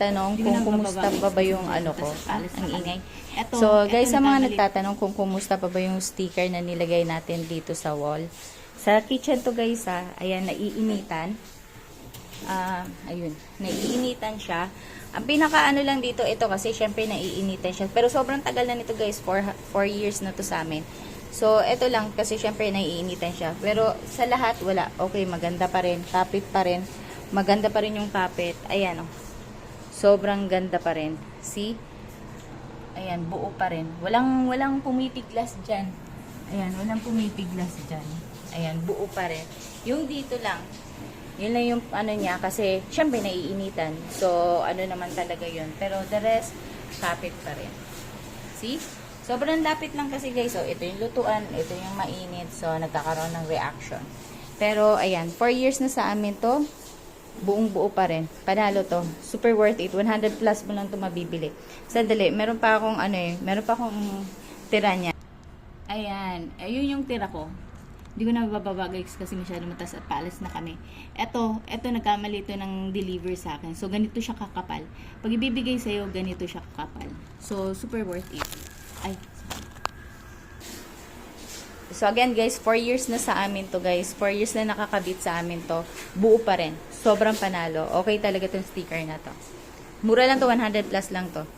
Tanong kung kumusta pa ba yung ano ko, ang ingay. So guys, sa mga nagtatanong kung kumusta pa ba yung sticker na nilagay natin dito sa wall. Sa kitchen to guys ayan, naiinitan. Ayun, naiinitan siya. Ang pinakaano lang dito, ito kasi syempre naiinitan siya. Pero sobrang tagal na nito guys, 4 years na to sa amin. So, ito lang kasi syempre naiinitan siya. Pero sa lahat, wala. Okay, maganda pa rin. Kapit pa rin. Maganda pa rin yung kapit. Ayan oh. Sobrang ganda pa rin. See? Ayan, buo pa rin. Walang pumipiglas dyan. Ayan, walang pumipiglas dyan. Ayan, buo pa rin. Yung dito lang, yun lang yung ano niya kasi syempre naiinitan. So, ano naman talaga yun. Pero the rest, kapit pa rin. See? Sobrang lapit lang kasi guys. So, ito yung lutuan, ito yung mainit. So, nagkakaroon ng reaction. Pero, ayan, 4 years na sa amin to. Buong buo pa rin. Panalo to. Super worth it. 100 plus mo lang to mabibili. Sandali, meron pa akong meron pa akong tira niya. Ayan. Ayun yung tira ko. Hindi ko na bababa guys kasi masyado mataas at paalis na kami. Eto nagkamali ito ng deliver sa akin. So, ganito siya kakapal. Pag ibibigay sa'yo, ganito siya kakapal. So, super worth it. Ay. So, again guys, 4 years na sa amin to guys. 4 years na nakakabit sa amin to. Buo pa rin. Sobrang panalo. Okay talaga tong sticker na to. Mura lang to, 100 plus lang to.